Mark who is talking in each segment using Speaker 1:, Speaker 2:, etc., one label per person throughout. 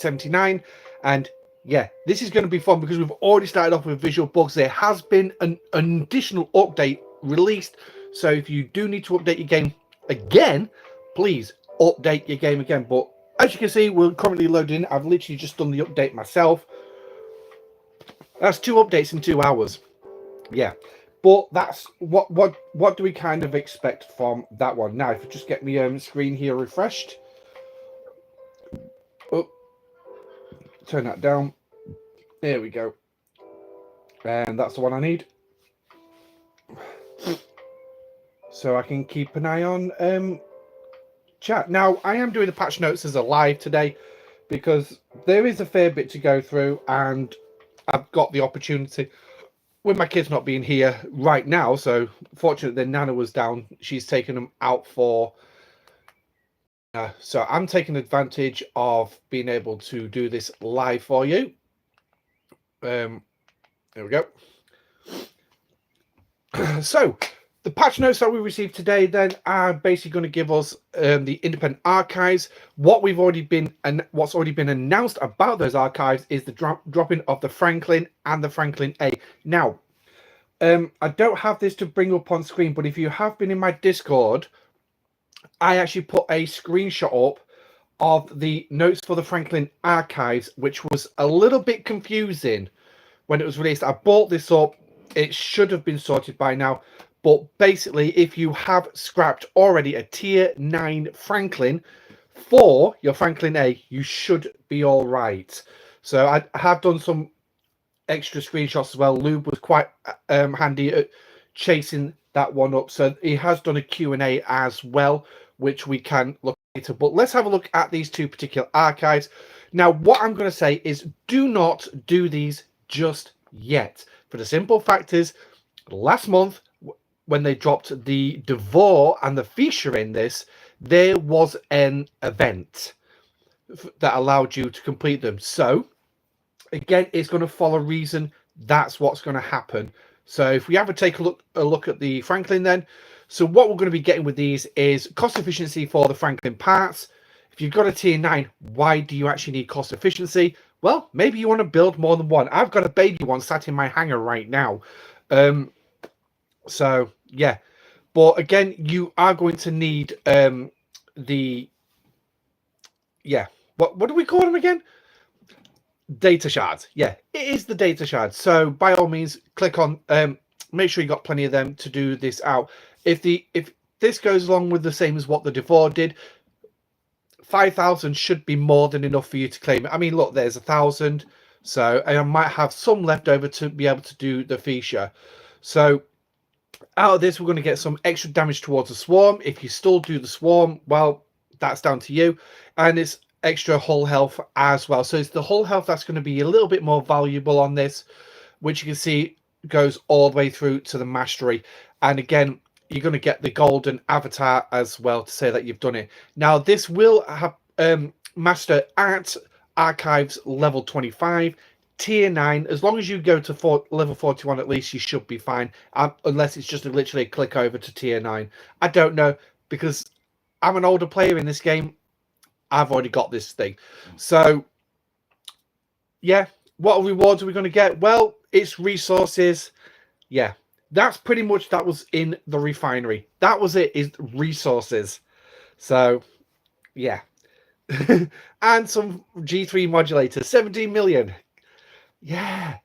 Speaker 1: 79. And yeah, this is going to be fun because we've already started off with visual bugs. There has been an additional update released, so if you do need to update your game again, please update your game again. But as you can see, we're currently loading. I've literally just done the update myself. That's 2 updates in 2 hours. Yeah, but that's what do we kind of expect from that one? Now, if you just get my screen here refreshed. Oh, turn that down. There we go. And that's the one I need. So I can keep an eye on chat. Now, I am doing the patch notes as a live today because there is a fair bit to go through, and I've got the opportunity with my kids not being here right now. So fortunately, their Nana was down. She's taken them out for... so I'm taking advantage of being able to do this live for you. There we go. So the patch notes that we received today then are basically going to give us the independent archives. What's already been announced about those archives is the dropping of the Franklin and the Franklin A. Now, I don't have this to bring up on screen, but if you have been in my Discord, I actually put a screenshot up of the notes for the Franklin archives, which was a little bit confusing when it was released. I bought this up. It should have been sorted by now. But basically, if you have scrapped already a tier 9 Franklin for your Franklin A, you should be all right. So I have done some extra screenshots as well. Lube was quite handy at chasing that one up. So he has done a Q&A as well, which we can look at later. But let's have a look at these 2 particular archives. Now, what I'm going to say is do not do these just yet. For the simple fact is, last month, when they dropped the Devore and the Fisher in this, there was an event that allowed you to complete them. So, again, it's going to follow reason. That's what's going to happen. So if we have take a look at the Franklin then. So what we're going to be getting with these is cost efficiency for the Franklin parts. If you've got a tier 9, why do you actually need cost efficiency? Well, maybe you want to build more than one. I've got a baby one sat in my hangar right now. So, yeah. But again, you are going to need what do we call them again? Data shards. Yeah, it is the data shards. So by all means, click on make sure you got plenty of them to do this out. If this goes along with the same as what the Devore did, 5,000 should be more than enough for you to claim it. I mean, look, there's 1,000. So I might have some left over to be able to do the feature. So out of this, we're going to get some extra damage towards the swarm. If you still do the swarm, well, that's down to you. And it's extra hull health as well. So it's the hull health that's going to be a little bit more valuable on this, which you can see goes all the way through to the mastery. And again, you're going to get the golden avatar as well to say that you've done it. Now, this will have master at archives level 25, tier 9. As long as you go to level 41 at least, you should be fine. Unless it's just literally a click over to tier 9. I don't know, because I'm an older player in this game. I've already got this thing. So, yeah, what rewards are we going to get? Well, it's resources. Yeah, that's pretty much that was in the refinery. That was it, is resources. So, yeah. And some G3 modulators, 17 million. Yeah,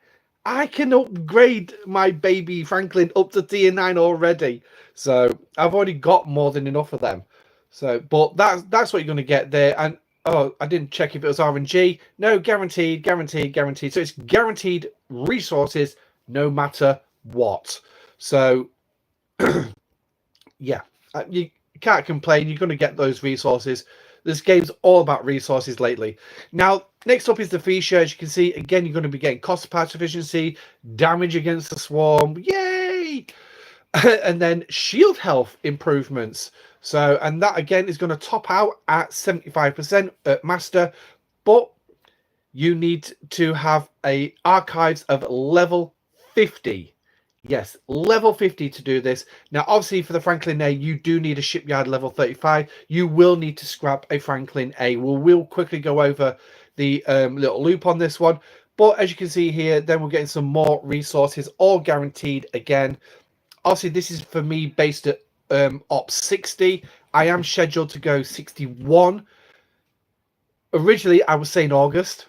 Speaker 1: I can upgrade my baby Franklin up to tier 9 already. So, I've already got more than enough of them. So, but that's what you're going to get there. And oh, I didn't check if it was RNG. No, guaranteed, guaranteed, guaranteed. So it's guaranteed resources no matter what. So, yeah, you can't complain. You're going to get those resources. This game's all about resources lately. Now, next up is the feature. As you can see, again, you're going to be getting cost patch efficiency, damage against the swarm. Yay! And then shield health improvements. So, and that again is going to top out at 75% at master, but you need to have a archives of level 50. Yes, level 50 to do this. Now, obviously for the Franklin A, you do need a shipyard level 35. You will need to scrap a Franklin A. We'll quickly go over the little loop on this one. But as you can see here, then we're getting some more resources, all guaranteed again. Obviously, this is for me based at op 60. I am scheduled to go 61. Originally, I was saying August.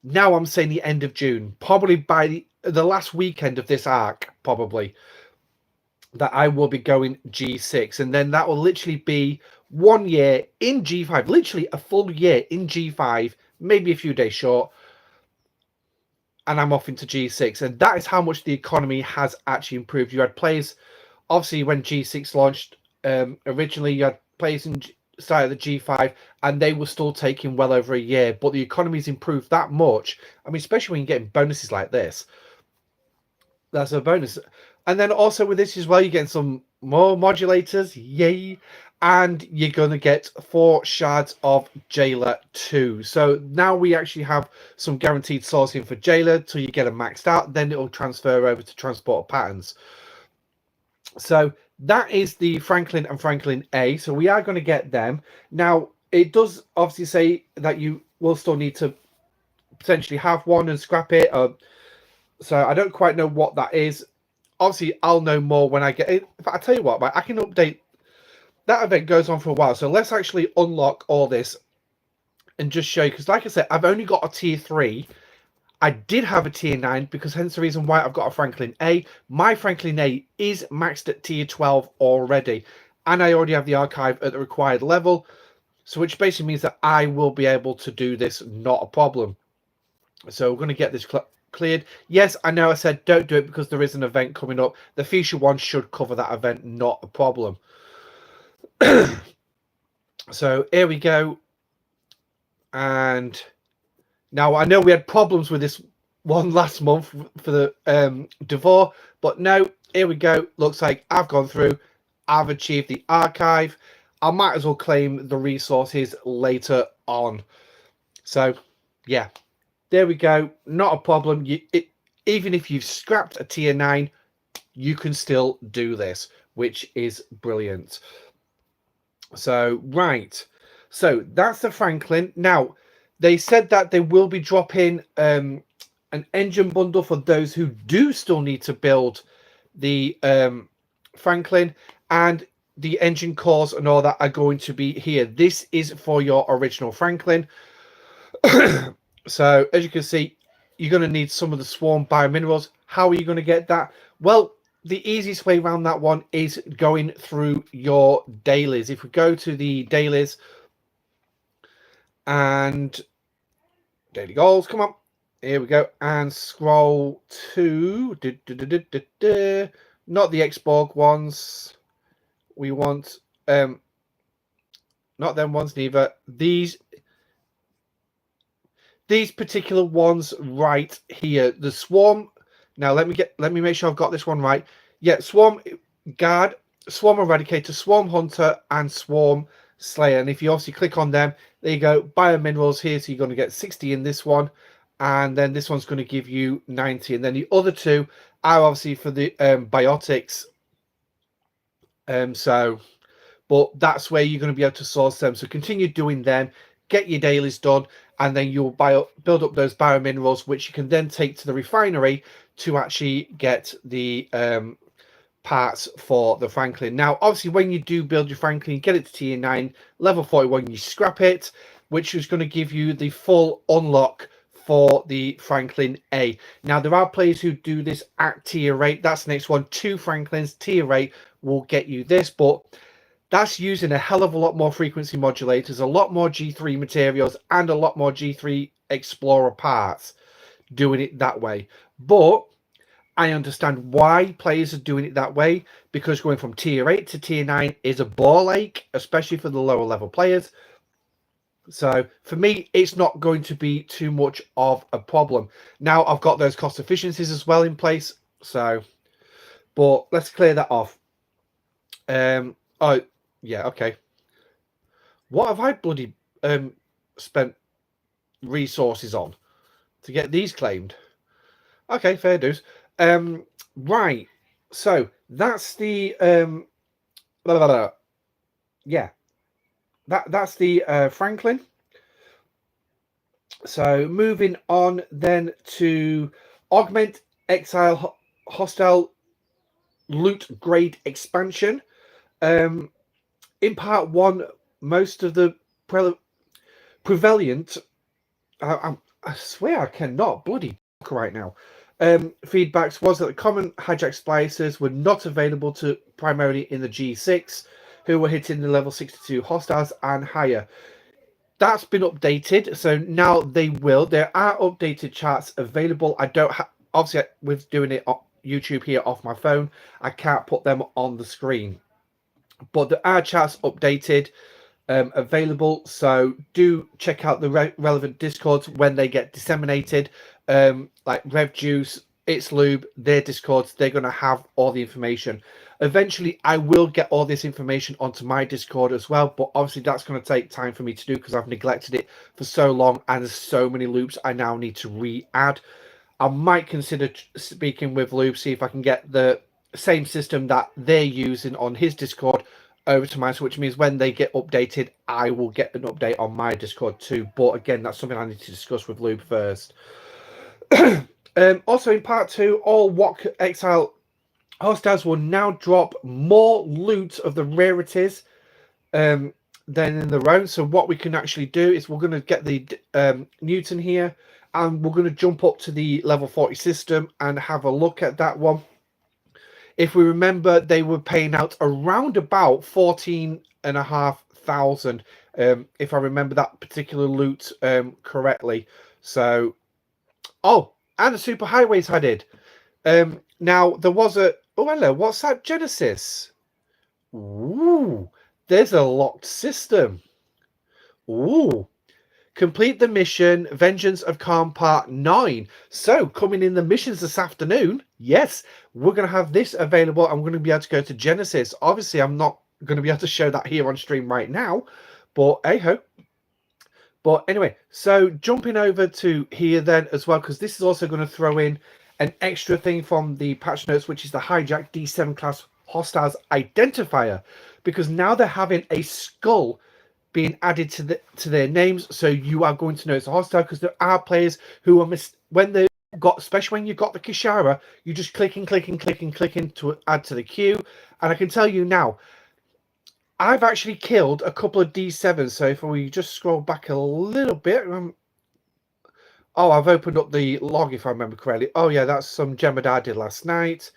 Speaker 1: Now I'm saying the end of June. Probably by the last weekend of this arc, probably, that I will be going G6. And then that will literally be 1 year in G5. Literally a full year in G5, maybe a few days short. And I'm off into G6. And that is how much the economy has actually improved. You had players, obviously, when G6 launched, originally you had players in started the G5 and they were still taking well over a year. But the economy's improved that much. I mean, especially when you're getting bonuses like this. That's a bonus. And then also with this as well, you're getting some more modulators. Yay. And you're going to get 4 shards of Jailer 2. So now we actually have some guaranteed sourcing for Jailer till you get them maxed out. Then it'll transfer over to Transporter Patterns. So that is the Franklin and Franklin A. So we are going to get them. Now, it does obviously say that you will still need to potentially have one and scrap it. So I don't quite know what that is. Obviously, I'll know more when I get it. But I tell you what, I can update. That event goes on for a while. So let's actually unlock all this and just show you. Because like I said, I've only got a tier 3. I did have a tier 9 because hence the reason why I've got a Franklin A. My Franklin A is maxed at tier 12 already. And I already have the archive at the required level. So which basically means that I will be able to do this, not a problem. So we're going to get this cleared. Yes, I know I said don't do it because there is an event coming up. The future one should cover that event, not a problem. So here we go. And now I know we had problems with this one last month for the Devore, but no, here we go. Looks like I've gone through. I've achieved the archive. I might as well claim the resources later on. So, yeah, there we go. Not a problem. Even if you've scrapped a tier 9, you can still do this, which is brilliant. So, right. So, that's the Franklin. Now, they said that they will be dropping an engine bundle for those who do still need to build the Franklin, and the engine cores and all that are going to be here. This is for your original Franklin. So, as you can see, you're going to need some of the swarm biominerals. How are you going to get that? Well, the easiest way around that one is going through your dailies. If we go to the dailies and daily goals, come on, here we go, and scroll to not the Xborg ones. We want not them ones neither. These particular ones right here, the swarm. Now let me make sure I've got this one right. Yeah, swarm guard, swarm eradicator, swarm hunter, and swarm slayer. And if you obviously click on them, there you go, biominerals here. So you're going to get 60 in this one, and then this one's going to give you 90. And then the other two are obviously for the biotics. But that's where you're going to be able to source them. So continue doing them, get your dailies done, and then you'll build up those biominerals, which you can then take to the refinery to actually get the parts for the Franklin. Now, obviously, when you do build your Franklin, get it to tier 9, level 41, you scrap it, which is going to give you the full unlock for the Franklin A. Now, there are players who do this at tier 8. That's the next one. 2 Franklins, tier 8 will get you this, but that's using a hell of a lot more frequency modulators, a lot more G3 materials, and a lot more G3 Explorer parts doing it that way. But I understand why players are doing it that way, because going from tier 8 to tier 9 is a ball ache, especially for the lower level players. So for me, it's not going to be too much of a problem. Now I've got those cost efficiencies as well in place. So, but let's clear that off. Oh, yeah, okay. What have I bloody spent resources on to get these claimed? Okay, fair dues. Right. So that's the yeah. That's the Franklin. So moving on then to augment exile hostile loot grade expansion. In part one, most of the prevalent, I swear I cannot bloody talk right now. Feedbacks was that the common hijack splicers were not available to primarily in the G6, who were hitting the level 62 hostiles and higher. That's been updated, so now they will. There are updated charts available. I don't obviously with doing it on YouTube here off my phone, I can't put them on the screen, but there are charts updated available. So do check out the relevant discords when they get disseminated. Like Rev Juice, It's Lube, their discords, they're going to have all the information. Eventually, I will get all this information onto my Discord as well, but obviously that's going to take time for me to do because I've neglected it for so long and there's so many loops I now need to re-add. I might consider speaking with Lube, see if I can get the same system that they're using on his Discord over to mine, so which means when they get updated, I will get an update on my Discord too. But again, that's something I need to discuss with Lube first. Also, in part two, all WOC Exile hostiles will now drop more loot of the rarities than in their own. So what we can actually do is we're going to get the Newton here, and we're going to jump up to the level 40 system and have a look at that one. If we remember, they were paying out around about 14,500, if I remember that particular loot correctly. So, oh, and the superhighways added. Now, there was a... Oh, hello, what's that? Genesis. Ooh, there's a locked system. Ooh. Complete the mission, Vengeance of Khan Part 9. So, coming in the missions this afternoon, yes, we're going to have this available. I'm going to be able to go to Genesis. Obviously, I'm not going to be able to show that here on stream right now, but hey-ho. But anyway, so jumping over to here then as well, because this is also going to throw in an extra thing from the patch notes, which is the Hijack D7 class hostiles identifier, because now they're having a skull being added to their names, so you are going to know it's a hostile, because there are players who are when they got, especially when you've got the Kishara, you just clicking to add to the queue. And I can tell you now, I've actually killed a couple of D7s. So if we just scroll back a little bit, oh, I've opened up the log if I remember correctly. Oh yeah, that's some Gemma I did last night.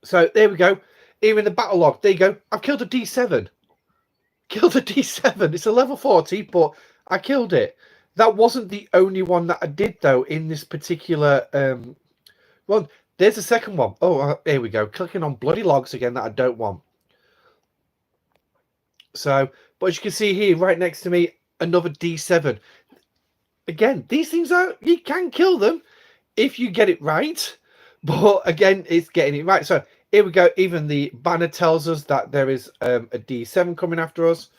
Speaker 1: So there we go. Even the battle log, there you go. I've killed a D7. Killed a D7. It's a level 40, but I killed it. That wasn't the only one that I did, though, in this particular one. There's a second one. Oh, here we go. Clicking on bloody logs again that I don't want. So, but as you can see here, right next to me, another D7. Again, these things are, you can kill them if you get it right. But again, it's getting it right. So here we go. Even the banner tells us that there is a D7 coming after us.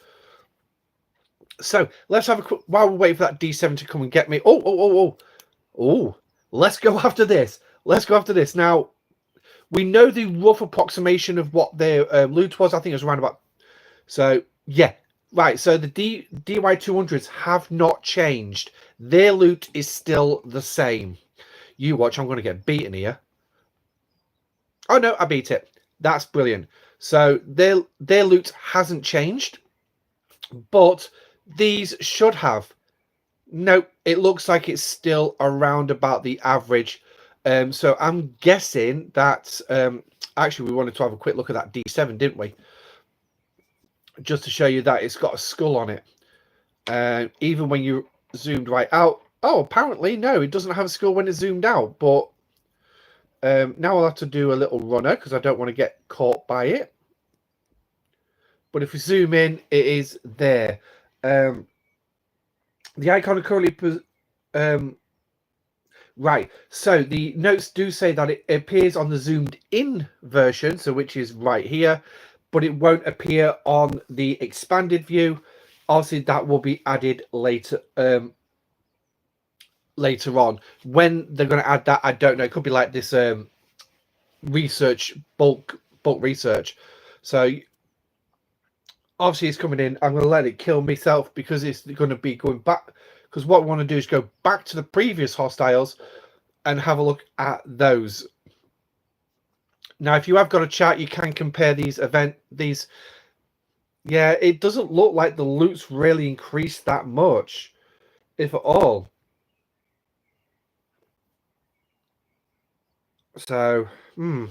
Speaker 1: So let's have a quick, while we wait for that D7 to come and get me. Oh, let's go after this. Let's go after this. Now, we know the rough approximation of what their loot was. I think it was around about. So, yeah. Right. So the DY200s have not changed. Their loot is still the same. You watch. I'm going to get beaten here. Oh, no, I beat it. That's brilliant. So their loot hasn't changed. But these should have. No, it looks like it's still around about the average. So I'm guessing that actually we wanted to have a quick look at that D7, didn't we? Just to show you that it's got a skull on it. Even when you zoomed right out. Oh, apparently no, it doesn't have a skull when it's zoomed out. But now I'll have to do a little runner because I don't want to get caught by it. But if we zoom in, it is there. The icon currently right. So the notes do say that it appears on the zoomed in version, so which is right here, but it won't appear on the expanded view. Obviously, that will be added later. Later on, when they're going to add that, I don't know. It could be like this research bulk research. So obviously it's coming in. I'm going to let it kill myself because it's going to be going because what we want to do is go back to the previous hostiles and have a look at those. Now, if you have got a chart, you can compare these. Yeah, it doesn't look like the loot's really increased that much, if at all. So, hang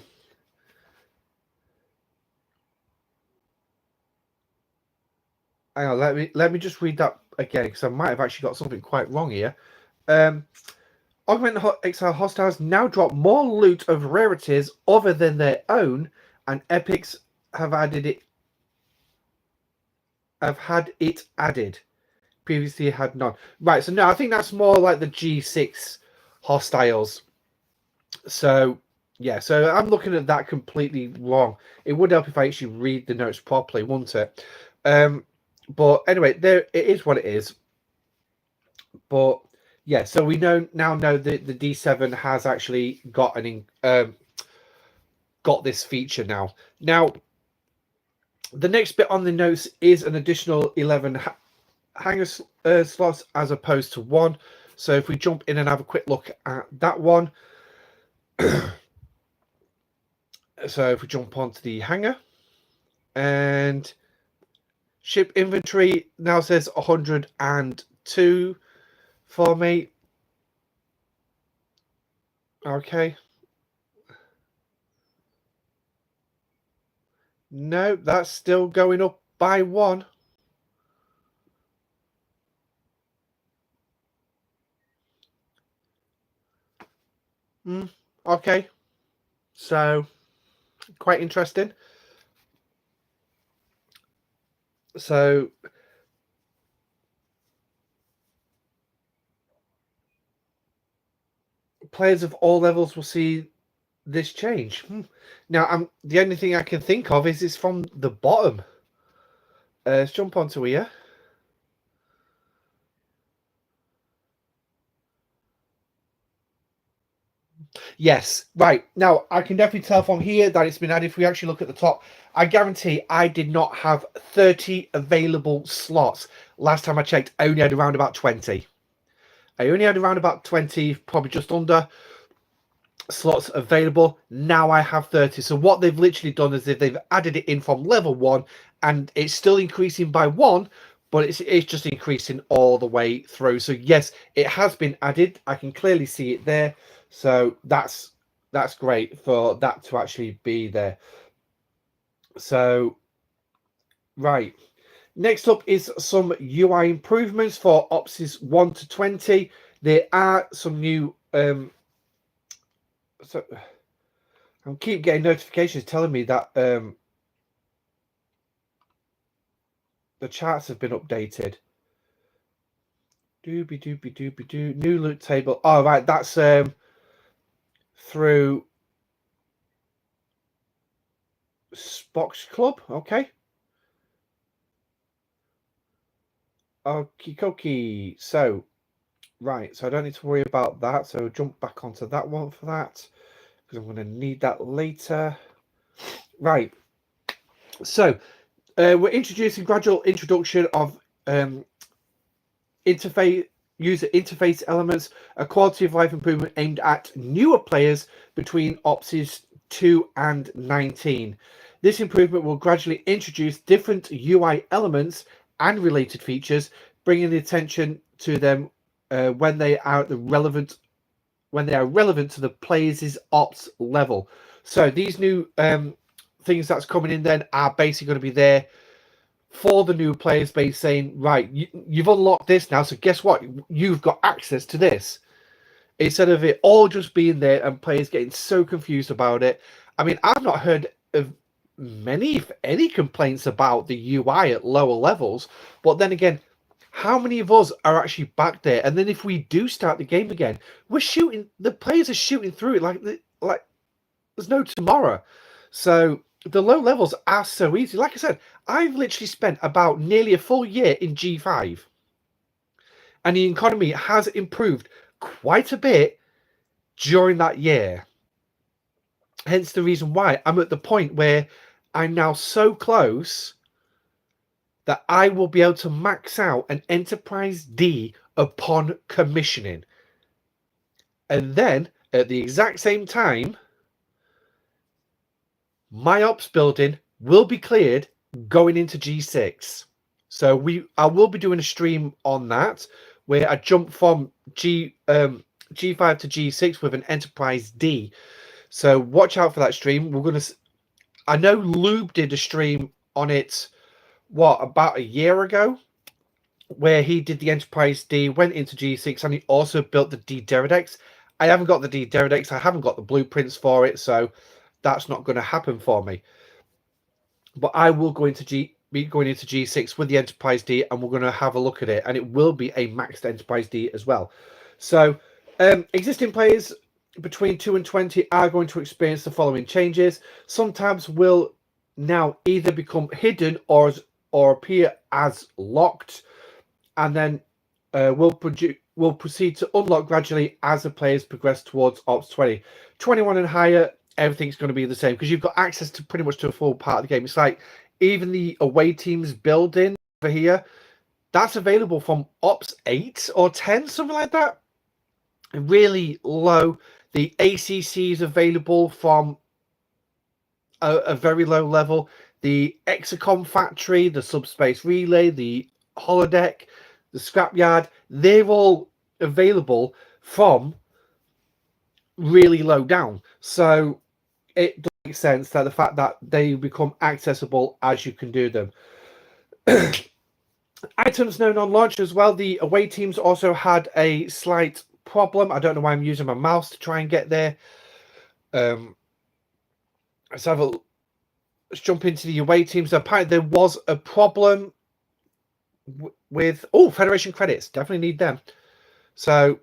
Speaker 1: on, let me just read that again, because I might have actually got something quite wrong here. Augmented Exile hostiles now drop more loot of rarities other than their own, and epics have had it added. Previously had none. Right, so no, I think that's more like the G6 hostiles. So yeah, so I'm looking at that completely wrong. It would help if I actually read the notes properly, wouldn't it? But anyway, there it is what it is. But yeah, so we now know that the D7 has actually got got this feature now. Now, the next bit on the notes is an additional 11 hanger slots as opposed to 1. So if we jump in and have a quick look at that one. So if we jump onto the hangar, and ship inventory now says 102 for me. Okay. No, that's still going up by 1. Okay. So, quite interesting. So, players of all levels will see this change. Now, the only thing I can think of is it's from the bottom. Let's jump onto here. Yes, right. Now, I can definitely tell from here that it's been added. If we actually look at the top, I guarantee I did not have 30 available slots. Last time I checked, I only had around about 20. I only had around about 20, probably just under slots available. Now I have 30. So what they've literally done is they've added it in from level 1, and it's still increasing by 1, but it's just increasing all the way through. So yes, it has been added. I can clearly see it there. So that's great for that to actually be there. So right, next up is some UI improvements for Opsis 1 to 20. There are some new so I keep getting notifications telling me that the charts have been updated. Doobie doobie doobie doo. New loot table. Oh right, that's through Spox Club. Okay. Okie dokie. So right, so I don't need to worry about that. So jump back onto that one for that, because I'm going to need that later. Right. So we're introducing gradual introduction of user interface elements, a quality of life improvement aimed at newer players between Opsis 2 and 19. This improvement will gradually introduce different UI elements and related features, bringing the attention to them when they are relevant to the player's ops level. So these new things that's coming in then are basically going to be there for the new players base, saying, right, you've unlocked this now, so guess what? You've got access to this. Instead of it all just being there and players getting so confused about it. I mean, I've not heard of many, if any, complaints about the UI at lower levels. But then again, how many of us are actually back there? And then if we do start the game again, the players are shooting through it like there's no tomorrow. So the low levels are so easy. Like I said, I've literally spent about nearly a full year in G5. And the economy has improved quite a bit during that year. Hence the reason why I'm at the point where I'm now so close that I will be able to max out an Enterprise D upon commissioning. And then, at the exact same time, my ops building will be cleared going into G6. So I will be doing a stream on that where I jump from G5 to G6 with an Enterprise D. So watch out for that stream. I know Lube did a stream on it about a year ago, where he did the Enterprise D, went into G6, and he also built the D Deridex. I haven't got the D Deridex. I haven't got the blueprints for it, so that's not going to happen for me. But I will be going into G6 with the Enterprise D, and we're going to have a look at it, and it will be a maxed Enterprise D as well. So existing players between 2 and 20 are going to experience the following changes. Some tabs will now either become hidden or appear as locked, and then will proceed to unlock gradually as the players progress towards Ops 20. 21 and higher, everything's going to be the same because you've got access to pretty much to a full part of the game. It's like even the away teams building over here, that's available from Ops 8 or 10, something like that. Really low. The ACC is available from a very low level. The Exocom factory, the subspace relay, the holodeck, the scrapyard, they're all available from really low down. So it does make sense that the fact that they become accessible as you can do them. Items known on launch as well. The away teams also had a slight problem. I don't know why I'm using my mouse to try and get there. Let's jump into the away teams. Apparently there was a problem with Federation credits. Definitely need them. So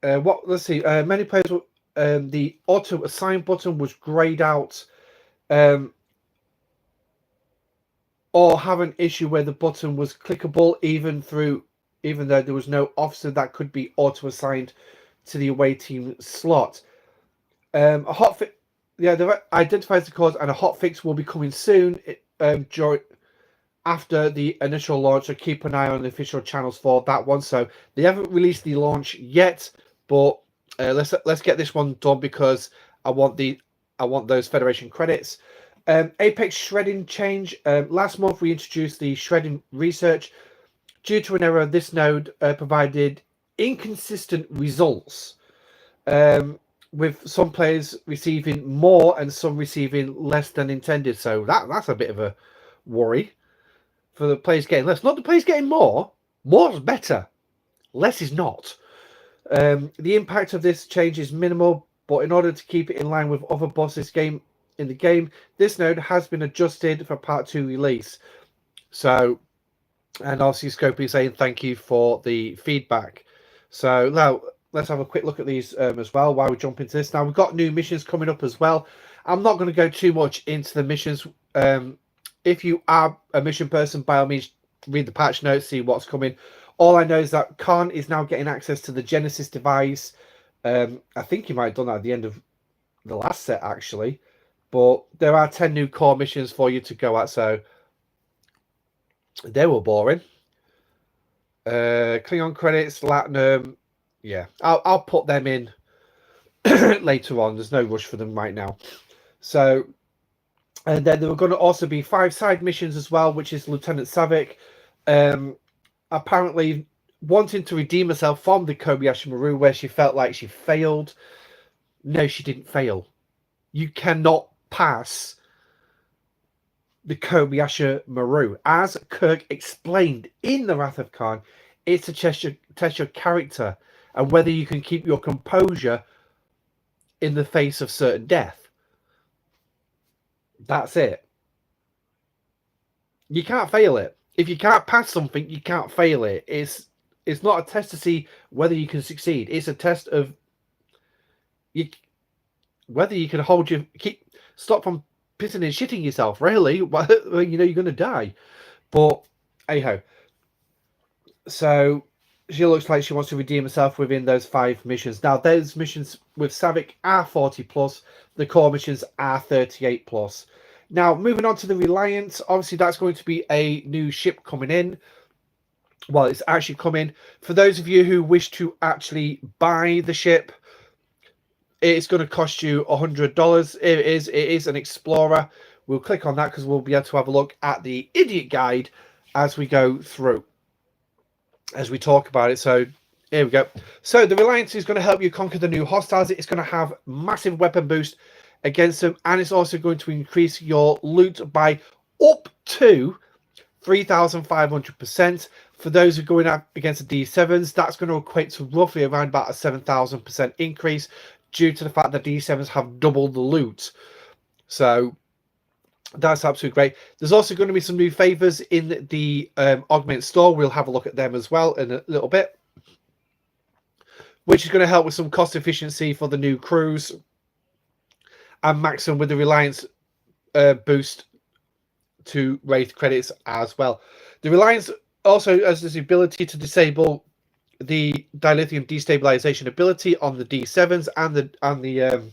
Speaker 1: let's see. Many players the auto assign button was grayed out, or have an issue where the button was clickable even though there was no officer that could be auto assigned to the away team slot. A hotfix, they've identified the cause, and a hotfix will be coming soon. After the initial launch, so keep an eye on the official channels for that one. So they haven't released the launch yet, but let's get this one done because I want those Federation credits. Apex shredding change. Last month we introduced the shredding research. Due to an error, this node provided inconsistent results, with some players receiving more and some receiving less than intended. So that's a bit of a worry for the players getting less. Not the players getting more. More's better. Less is not. The impact of this change is minimal, but in order to keep it in line with other bosses in the game, this node has been adjusted for Part 2 release. So, and obviously Scopy is saying thank you for the feedback. So now let's have a quick look at these as well while we jump into this. Now we've got new missions coming up as well. I'm not going to go too much into the missions. If you are a mission person, by all means, read the patch notes, see what's coming. All I know is that Khan is now getting access to the Genesis device. I think he might have done that at the end of the last set, actually. But there are 10 new core missions for you to go at, so they were boring. Klingon credits, Latinum. Yeah, I'll put them in later on. There's no rush for them right now. So, and then there were going to also be 5 side missions as well, which is Lieutenant Savick apparently wanting to redeem herself from the Kobayashi Maru, where she felt like she failed. No, she didn't fail. You cannot pass the Kobayashi Maru. As Kirk explained in The Wrath of Khan, it's to test your character and whether you can keep your composure in the face of certain death. That's it. You can't fail it. If you can't pass something, you can't fail it. It's not a test to see whether you can succeed. It's a test of whether you can stop from pissing and shitting yourself. Really, well, you know you're going to die. But anyhow, so she looks like she wants to redeem herself within those 5 missions. Now, those missions with Savick are 40+. The core missions are 38+. Now, moving on to the Reliance. Obviously, that's going to be a new ship coming in. Well, it's actually coming. For those of you who wish to actually buy the ship, it's going to cost you $100. It is an Explorer. We'll click on that because we'll be able to have a look at the idiot guide as we go through, as we talk about it. So here we go. So the Reliance is going to help you conquer the new hostiles. It's going to have massive weapon boost against them, and it's also going to increase your loot by up to 3,500%. For those who are going up against the D7s, that's going to equate to roughly around about a 7,000% increase due to the fact that D7s have doubled the loot. So that's absolutely great. There's also going to be some new favors in the Augment store. We'll have a look at them as well in a little bit, which is going to help with some cost efficiency for the new crews and maximum with the Reliance boost to Wraith credits as well. The Reliance also has the ability to disable the dilithium destabilization ability on the D7s and the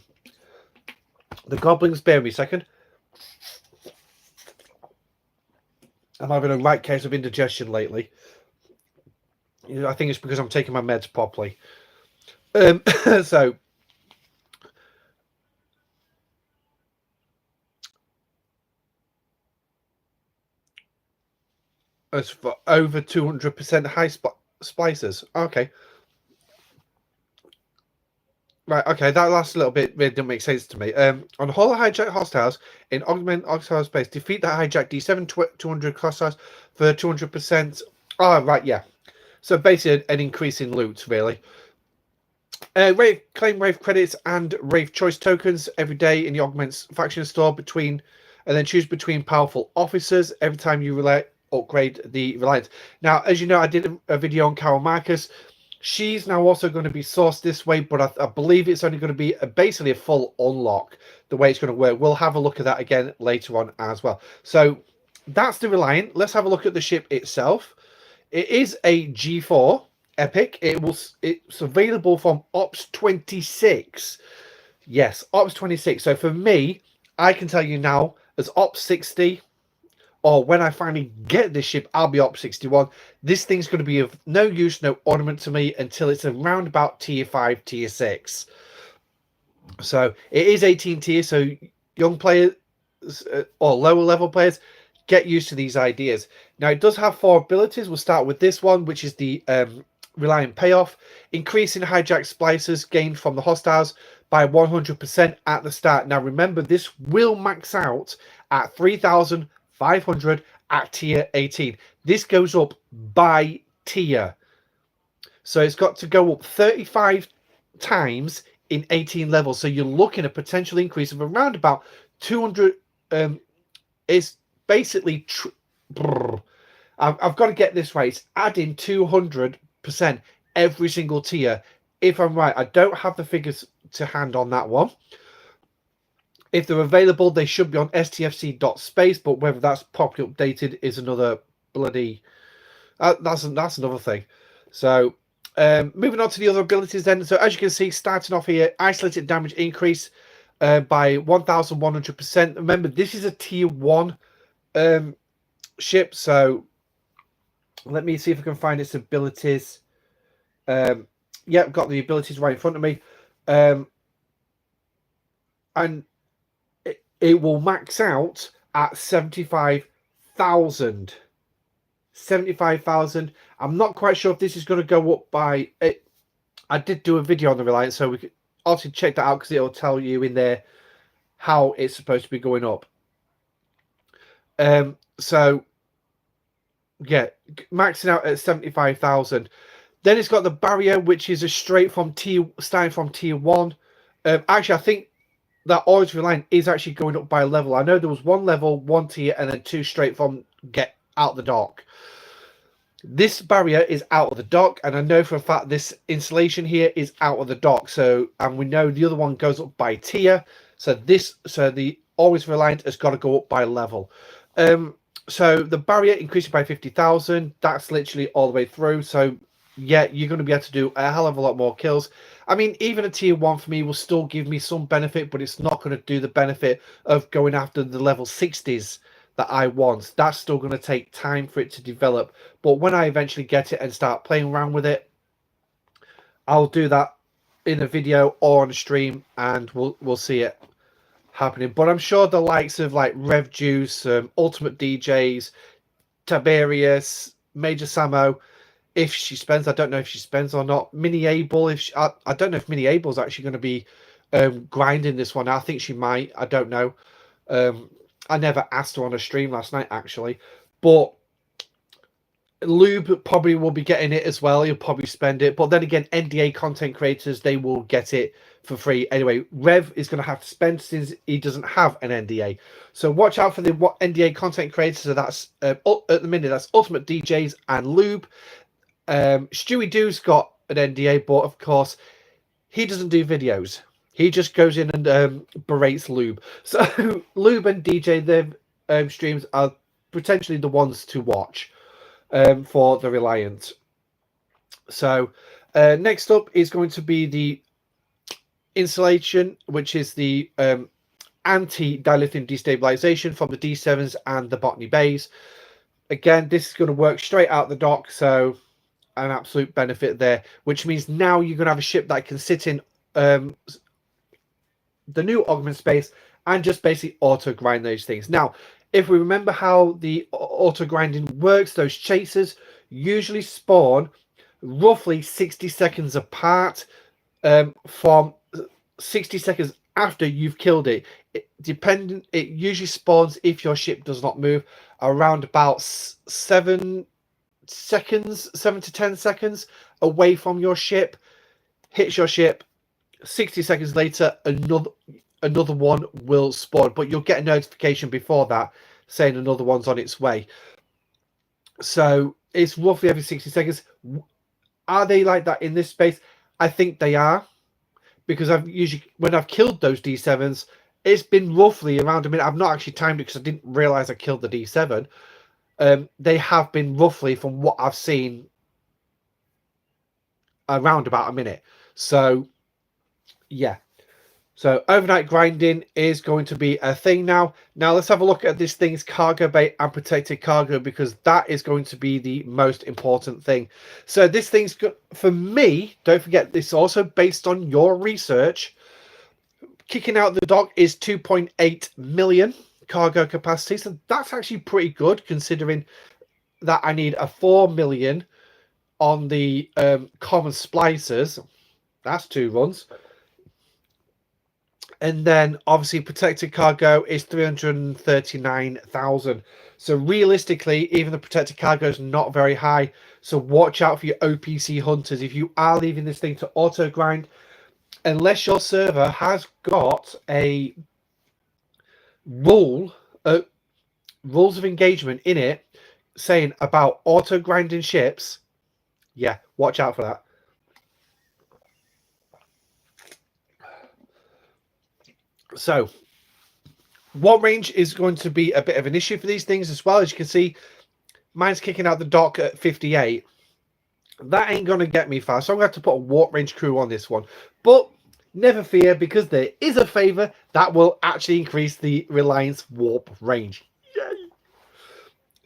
Speaker 1: goblins. Bear me a second. I'm having a right case of indigestion lately. I think it's because I'm taking my meds properly. So as for over 200% high splices. Okay. Right, okay, that last little bit really didn't make sense to me. On Holo Hijack Hostiles, in Augment Hostile Space, defeat the Hijack D7 200 hostiles for 200%. Oh, right, yeah. So basically an increase in loot, really. Claim Wraith credits and Wraith choice tokens every day in the Augment's faction store and then choose between powerful officers every time you upgrade the Reliance. Now, as you know, I did a video on Carol Marcus. She's now also going to be sourced this way, but I believe it's only going to be basically a full unlock, the way it's going to work. We'll have a look at that again later on as well. So that's the Reliant. Let's have a look at the ship itself. It is a G4 Epic. It's available from Ops 26. Yes, Ops 26. So for me, I can tell you now, as Ops 60, or when I finally get this ship, I'll be Ops 61. This thing's going to be of no use, no ornament to me until it's around about tier 5, tier 6. So it is 18 tier, so young players or lower level players, get used to these ideas. Now, it does have 4 abilities. We'll start with this one, which is the Reliant Payoff. Increasing hijack splicers gained from the hostiles by 100% at the start. Now, remember, this will max out at 3,500 at tier 18. This goes up by tier. So it's got to go up 35 times in 18 levels. So you're looking at a potential increase of around about 200. It's basically... I've got to get this right. It's adding 200% every single tier. If I'm right, I don't have the figures to hand on that one. If they're available, they should be on stfc.space, but whether that's properly updated is another bloody... that's another thing. So, moving on to the other abilities then. So, as you can see, starting off here, isolated damage increase by 1,100%. Remember, this is a tier 1 ship, so let me see if I can find its abilities. Yeah, I've got the abilities right in front of me. And it will max out at 75,000. 75,000. I'm not quite sure if this is going to go up by it. I did do a video on the Reliance, so we could obviously check that out because it'll tell you in there how it's supposed to be going up. So yeah, maxing out at 75,000. Then it's got the barrier, which is starting from tier 1. Actually, I think that Orange Reliant is actually going up by a level. I know there was 1 level, 1 tier, and then 2 straight from get out the dock. This barrier is out of the dock, and I know for a fact this installation here is out of the dock. So, and we know the other one goes up by tier. So the Always Reliant has got to go up by level. So the barrier increasing by 50,000. That's literally all the way through. So yeah, you're going to be able to do a hell of a lot more kills. I mean, even a tier 1 for me will still give me some benefit, but it's not going to do the benefit of going after the level 60s that I want. That's still going to take time for it to develop. But when I eventually get it and start playing around with it, I'll do that in a video or on a stream, and we'll see it happening. But I'm sure the likes of like Rev Juice, Ultimate DJs, Tiberius, Major Samo, if she spends, I don't know if she spends or not. Mini Able, I don't know if Mini Able's actually going to be grinding this one. I think she might. I don't know. I never asked her on a stream last night actually, but Lube probably will be getting it as well. He'll probably spend it, but then again, NDA content creators, they will get it for free anyway. Rev is going to have to spend since he doesn't have an NDA, so watch out for the NDA content creators. So that's at the minute, that's Ultimate DJs and Lube. Stewie Doo's got an NDA, but of course he doesn't do videos. He just goes in and berates Lube. So Lube and DJ, their streams are potentially the ones to watch for the Reliant. So next up is going to be the installation, which is the anti-dilithium destabilization from the D7s and the Botany Bays. Again, this is going to work straight out the dock, so an absolute benefit there, which means now you're going to have a ship that can sit in the new augment space and just basically auto grind those things. Now, if we remember how the auto grinding works, those chasers usually spawn roughly 60 seconds apart, from 60 seconds after you've killed it. It usually spawns, if your ship does not move, around about 7 to 10 seconds away from your ship. Hits your ship, 60 seconds later another one will spawn, but you'll get a notification before that saying another one's on its way. So it's roughly every 60 seconds. Are they like that in this space? I think they are, because I've usually, when I've killed those D7s, it's been roughly around a minute. I've not actually timed it because I didn't realize I killed the D7. They have been roughly, from what I've seen, around about a minute. So yeah, so overnight grinding is going to be a thing now. Now let's have a look at this thing's cargo bay and protected cargo, because that is going to be the most important thing. So this thing's good for me. Don't forget, this is also based on your research. Kicking out the dock is 2.8 million cargo capacity, so that's actually pretty good, considering that I need a 4 million on the common splicers. That's 2 runs. And then obviously protected cargo is 339,000. So realistically, even the protected cargo is not very high. So watch out for your OPC hunters. If you are leaving this thing to auto grind, unless your server has got a rules of engagement in it saying about auto grinding ships, yeah, watch out for that. So what range is going to be a bit of an issue for these things as well. As you can see, mine's kicking out the dock at 58. That ain't going to get me far, so I'm going to have to put a warp range crew on this one. But never fear, because there is a favor that will actually increase the Reliance warp range. Yay!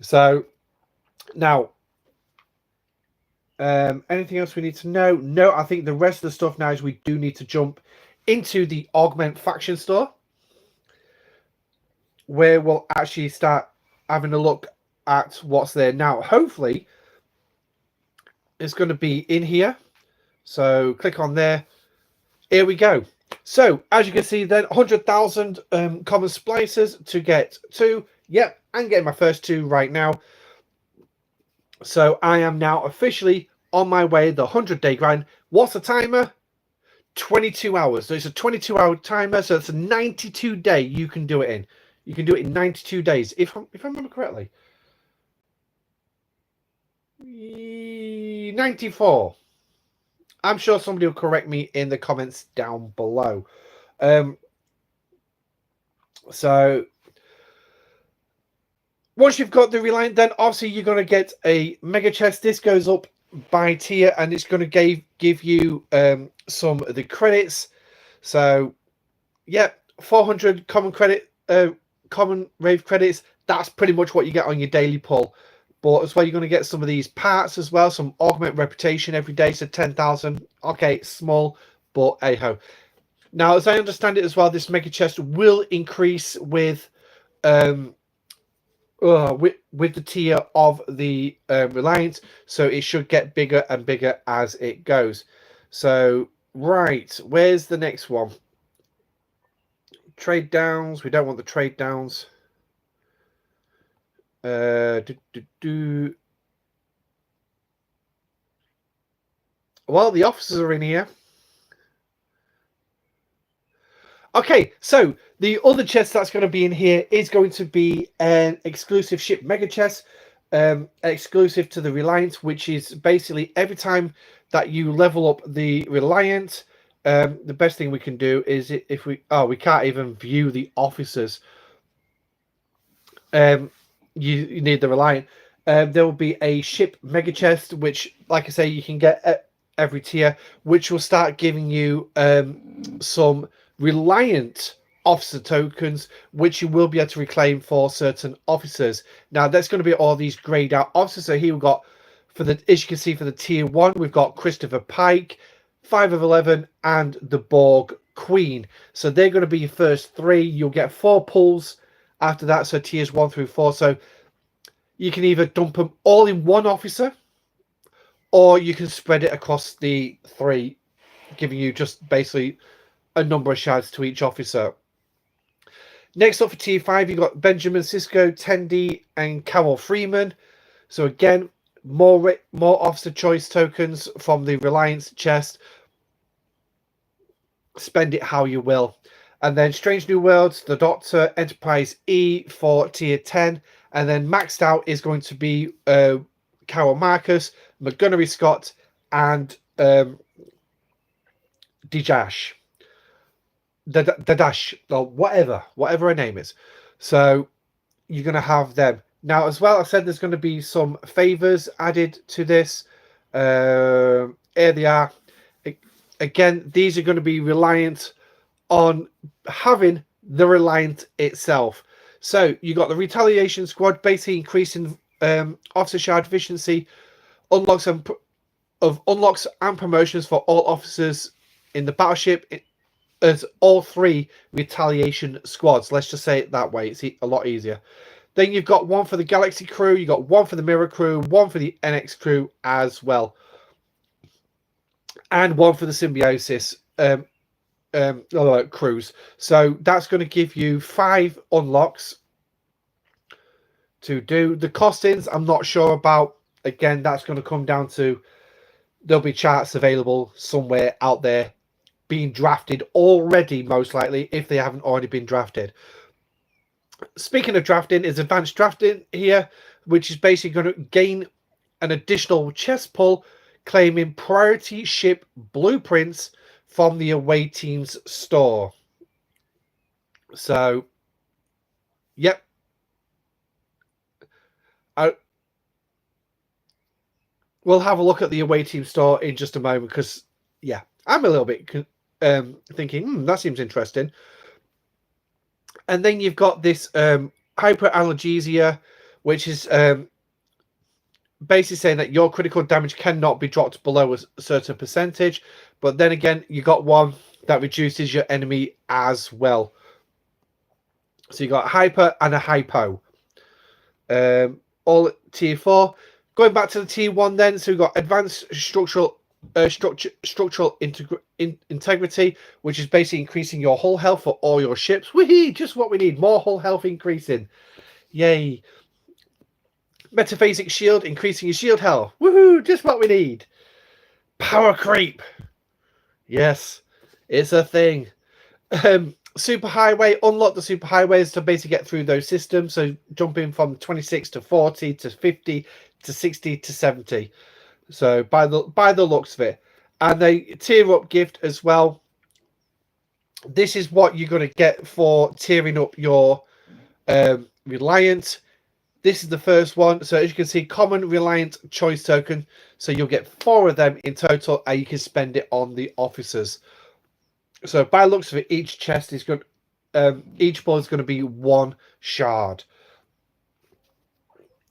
Speaker 1: So now, anything else we need to know? No, I think the rest of the stuff now is we do need to jump into the Augment faction store, where we'll actually start having a look at what's there. Now, hopefully, it's going to be in here. So click on there. Here we go. So as you can see then, 100,000 common splicers to get 2. Yep, I'm getting my first 2 right now. So I am now officially on my way, the 100-day grind. What's the timer? 22 hours. So it's a 22-hour timer. So it's a 92-day you can do it in. You can do it in 92 days, if I remember correctly. 94. I'm sure somebody will correct me in the comments down below. So once you've got the Reliant, then obviously you're going to get a mega chest. This goes up by tier, and it's going to give you some of the credits. So yeah, 400 common credit common rave credits. That's pretty much what you get on your daily pull. But as well, you're going to get some of these parts as well, some augment reputation every day, so 10,000. Okay, small, but hey-ho. Now, as I understand it as well, this mega chest will increase with with the tier of the Reliance, so it should get bigger and bigger as it goes. So, right, where's the next one? Trade downs. We don't want the trade downs. Well, the officers are in here. Okay, so the other chest that's going to be in here is going to be an exclusive ship mega chest, exclusive to the Reliant, which is basically every time that you level up the Reliant, the best thing we can do is if we can't even view the officers. You need the Reliant. There will be a ship mega chest, which, like I say, you can get at every tier, which will start giving you some Reliant officer tokens, which you will be able to reclaim for certain officers. Now, that's going to be all these grayed out officers. So here we've got, as you can see, for the tier 1, we've got Christopher Pike, 5 of 11, and the Borg Queen. So they're going to be your first 3. You'll get 4 pulls after that, so tiers 1 through 4. So you can either dump them all in one officer, or you can spread it across the 3, giving you just basically a number of shards to each officer. Next up for tier 5, you've got Benjamin Sisko, Tendi, and Carol Freeman. So again, more officer choice tokens from the Reliance chest. Spend it how you will. And then Strange New Worlds, the Doctor, Enterprise E for tier 10. And then maxed out is going to be Carol Marcus, Montgomery Scott, and Dijash. Dadash, or whatever her name is. So you're going to have them. Now, as well, I said there's going to be some favors added to this. Here they are. Again, these are going to be reliant on having the Reliant itself. So you got the Retaliation Squad, basically increasing officer shard efficiency, unlocks and promotions for all officers in the battleship. As all 3 Retaliation Squads. Let's just say it that way. It's a lot easier. Then you've got 1 for the Galaxy crew. You've got 1 for the Mirror crew. 1 for the NX crew as well. And 1 for the Symbiosis crews. So that's going to give you 5 unlocks to do. The costings, I'm not sure about. Again, that's going to come down to, there'll be charts available somewhere out there being drafted already, most likely, if they haven't already been drafted. Speaking of drafting, is advanced drafting here, which is basically going to gain an additional chest pull, claiming priority ship blueprints from the away team's store. So, yep. We'll have a look at the away team store in just a moment, because, yeah, I'm a little bit thinking, that seems interesting. And then you've got this hyperalgesia, which is basically saying that your critical damage cannot be dropped below a certain percentage. But then again, you got one that reduces your enemy as well. So you got hyper and a hypo. All tier 4. Going back to the tier 1 then, so we've got advanced structural integrity, which is basically increasing your hull health for all your ships. Whee! Just what we need. More hull health increasing. Yay. Metaphasic shield, increasing your shield health. Woohoo! Just what we need. Power creep. Yes, it's a thing. Superhighway, unlock the superhighways to basically get through those systems. So jumping from 26 to 40 to 50 to 60 to 70. So by the looks of it. And a tier up gift as well. This is what you're going to get for tiering up your Reliant. This is the first one. So as you can see, common Reliant choice token. So you'll get 4 of them in total, and you can spend it on the officers. So by the looks of it, each chest is good. Each ball is going to be 1 shard.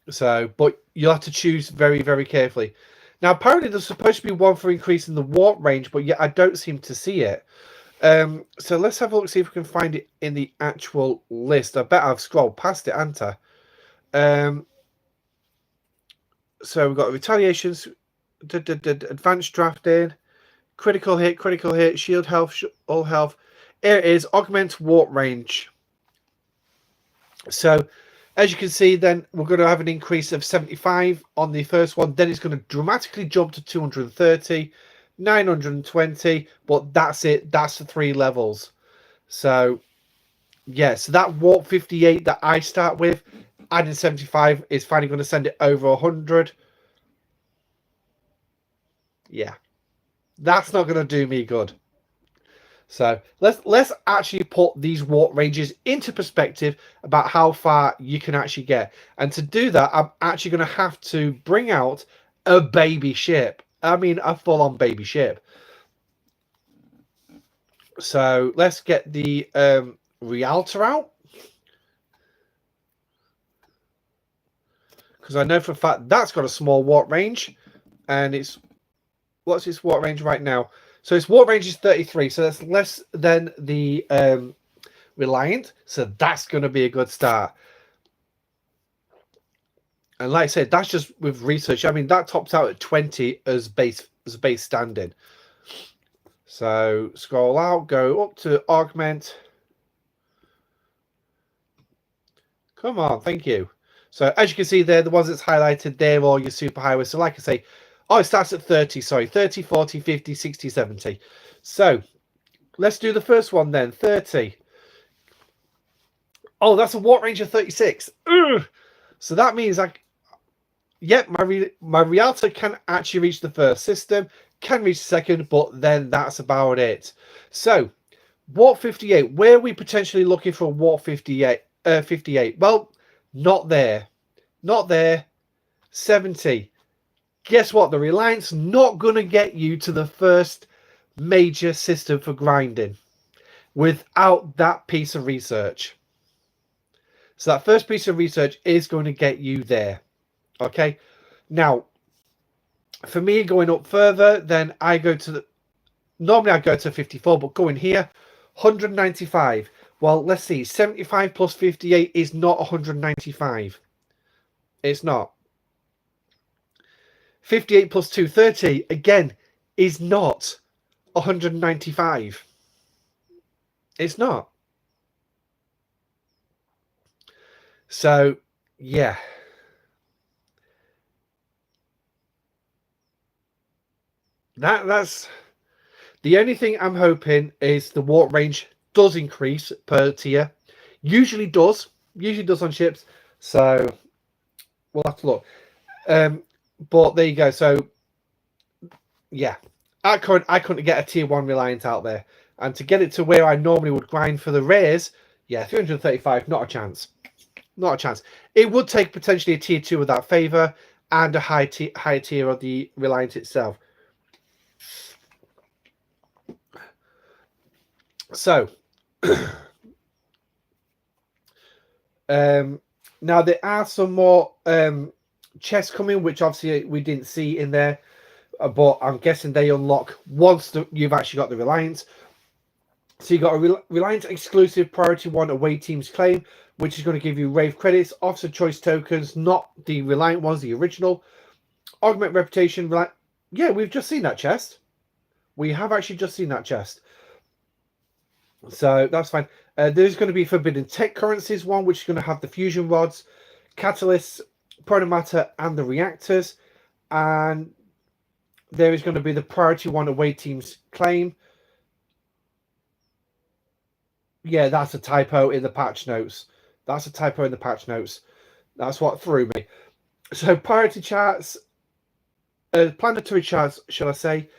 Speaker 1: So, but you'll have to choose very, very carefully. Now, apparently there's supposed to be one for increasing the warp range, but yet I don't seem to see it. So let's have a look, see if we can find it in the actual list. I bet I've scrolled past it, haven't I? So we've got retaliations, advanced drafting, critical hit, shield health, all health. Here it is, augment warp range. So as you can see, then we're going to have an increase of 75 on the first one. Then it's going to dramatically jump to 230, 920, but that's it. That's the 3 levels. So, yeah, so that warp 58 that I start with, adding 75 is finally going to send it over 100. Yeah, that's not going to do me good. So let's actually put these warp ranges into perspective about how far you can actually get. And to do that, I'm actually going to have to bring out a baby ship. I mean, a full-on baby ship. So let's get the Rialto out. Because I know for a fact that's got a small warp range. And it's... What's its warp range right now? So its warp range is 33, so that's less than the Reliant. So that's going to be a good start. And like I said, that's just with research. I mean, that tops out at 20 as base standing. So scroll out, go up to augment. Come on, thank you. So as you can see there, the ones that's highlighted, they're all your super highways. So like I say, oh, it starts at 30, sorry, 30, 40, 50, 60, 70. So let's do the first one then, 30. Oh, that's a warp range of 36. Ugh. So that means yep, my Rialto can actually reach the first system, can reach the second, but then that's about it. So, warp 58, where are we potentially looking for warp 58? 58. Well, not there. Not there. 70. Guess what? The Reliant's not going to get you to the first major system for grinding without that piece of research. So that first piece of research is going to get you there. Okay. Now, for me, going up further, then I go to the... Normally I go to 54, but going here, 195. Well, let's see. 75 plus 58 is not 195. It's not. 58 plus 230, again, is not 195. It's not. So, yeah. That's... The only thing I'm hoping is the warp range does increase per tier. Usually does on ships. So, we'll have to look. But there you go. So, yeah, I couldn't get a tier 1 Reliant out there, and to get it to where I normally would grind for the rares, yeah, 335, not a chance, not a chance. It would take potentially a tier 2 of that favor and a high tier of the Reliant itself. So, now there are some more chests coming, which obviously we didn't see in there, but I'm guessing they unlock once you've actually got the Reliance. So you got a Reliance exclusive priority 1 away teams claim, which is going to give you rave credits, officer choice tokens, not the Reliant ones, the original. Augment reputation. Yeah, we've just seen that chest. We have actually just seen that chest. So that's fine. There's going to be forbidden tech currencies one, which is going to have the fusion rods, catalysts, protomatter, and the reactors. And there is going to be the priority 1 away teams claim. Yeah, that's a typo in the patch notes. That's a typo in the patch notes. That's what threw me. So priority charts, planetary charts, shall I say,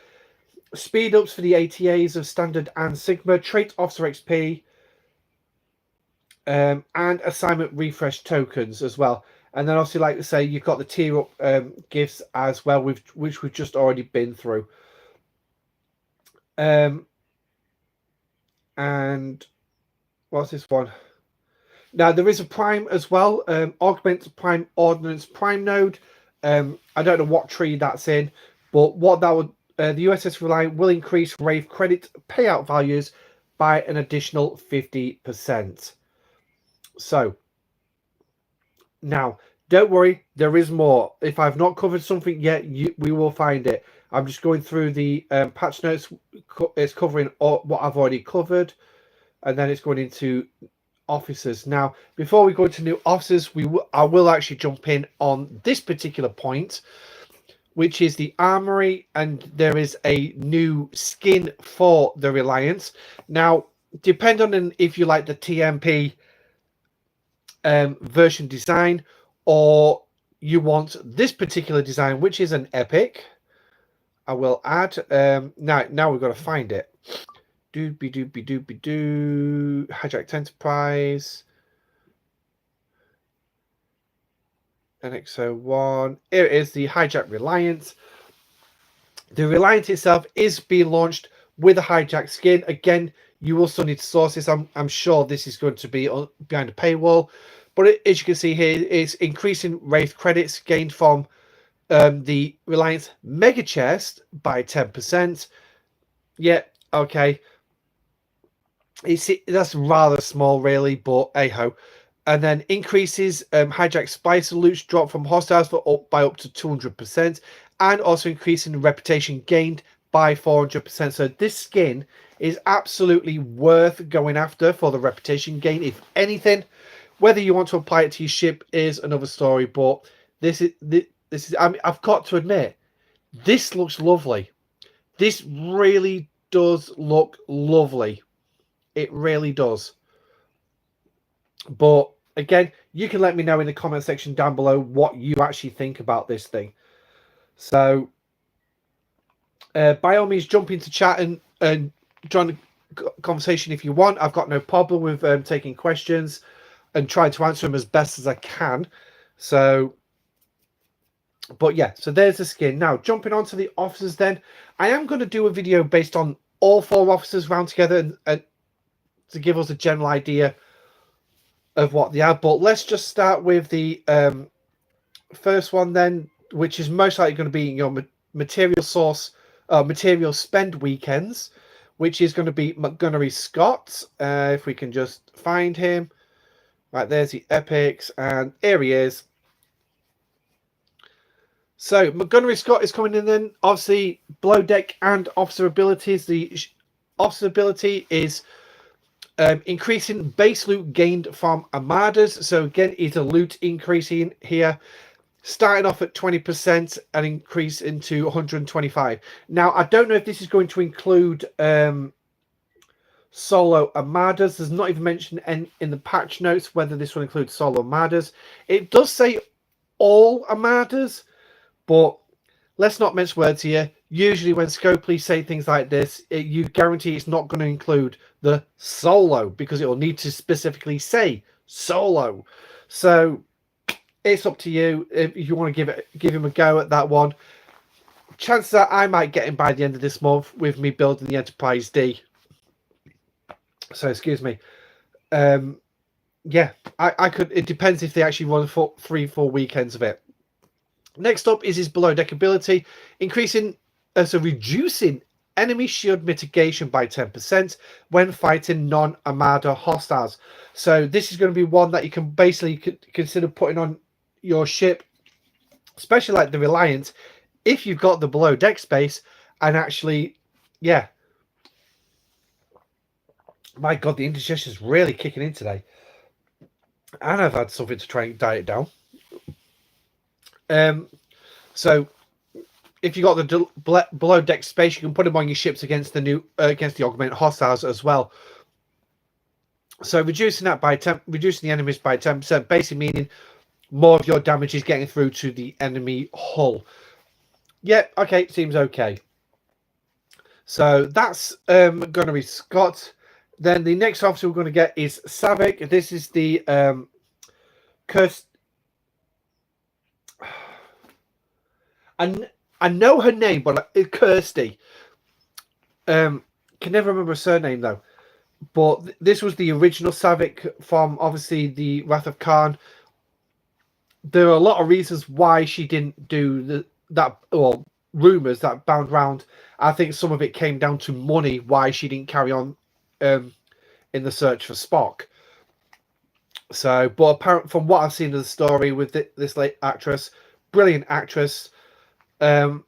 Speaker 1: speed ups for the ATAs of Standard and Sigma, trait officer XP, and assignment refresh tokens as well. And then obviously, like to say, you've got the tier up gifts as well, which we've just already been through. And What's this one? Now there is a prime as well. Augment prime ordnance prime node. I don't know what tree that's in, but what that would the USS Reliant will increase Wraith credit payout values by an additional 50%. So now, don't worry, there is more. If I've not covered something yet, we will find it. I'm just going through the patch notes. It's covering what I've already covered, and then it's going into officers. Now, before we go into new officers, I will actually jump in on this particular point, which is the armory, and there is a new skin for the Reliance. Now, depending on if you like the TMP version design, or you want this particular design, which is an epic, I will add. Now we've got to find it. Doobie doobie doobie doo. Hijacked Enterprise. NX-01. Here it is, the Hijacked Reliant. The Reliant itself is being launched with a hijacked skin. Again, you will still need to source this. I'm sure this is going to be behind a paywall. But as you can see here, it's increasing Wraith credits gained from the Reliance Mega Chest by 10%. Yeah, okay. That's rather small, really, but hey-ho. And then increases hijacked spy salutes drop from hostiles by up to 200%, and also increasing reputation gained by 400%. So this skin is absolutely worth going after for the reputation gain, if anything. Whether you want to apply it to your ship is another story, but this is. I mean, I've got to admit, this looks lovely. This really does look lovely. It really does. But again, you can let me know in the comment section down below what you actually think about this thing. So, by all means, jump into chat and join the conversation if you want. I've got no problem with taking questions and trying to answer them as best as I can. So, but yeah, so there's the skin. Now, jumping on to the officers then. I am going to do a video based on all 4 officers round together and to give us a general idea of what they are. But let's just start with the first one then, which is most likely going to be your material spend weekends, which is going to be Montgomery Scott. If we can just find him. Right, there's the epics, and here he is. So Montgomery Scott is coming in then. Obviously, below deck and officer abilities. The officer ability is increasing base loot gained from armadas. So again, it's a loot increasing here, starting off at 20% and increase into 125. Now, I don't know if this is going to include solo armadas. There's not even mentioned in the patch notes whether this will include solo armadas. It does say all armadas, but let's not mince words here. Usually when Scopely say things like this, you guarantee it's not going to include the solo, because it will need to specifically say solo. So it's up to you if you want to give him a go at that one. Chances are I might get him by the end of this month with me building the Enterprise D. So excuse me. Yeah, I could. It depends if they actually run 3-4 weekends of it. Next up is his below deck ability, reducing enemy shield mitigation by 10% when fighting non-armada hostiles. So this is going to be one that you can basically consider putting on your ship, especially like the Reliant, if you've got the below deck space. And actually, yeah. My God, the indigestion is really kicking in today. And I've had something to try and diet down. So if you got the below deck space, you can put them on your ships against the augmented hostiles as well. So reducing the enemies by 10%, basically meaning more of your damage is getting through to the enemy hull. Yeah, okay, seems okay. So that's going to be Scott. Then the next officer we're going to get is Savick. This is the Kirst. I know her name, but Kirsty. Can never remember her surname though. but this was the original Savick from obviously the Wrath of Khan. There are a lot of reasons why she didn't do that, or rumors that bound round. I think some of it came down to money, why she didn't carry on in the search for Spock. So, but apparently, from what I've seen of the story with this late actress, brilliant actress, and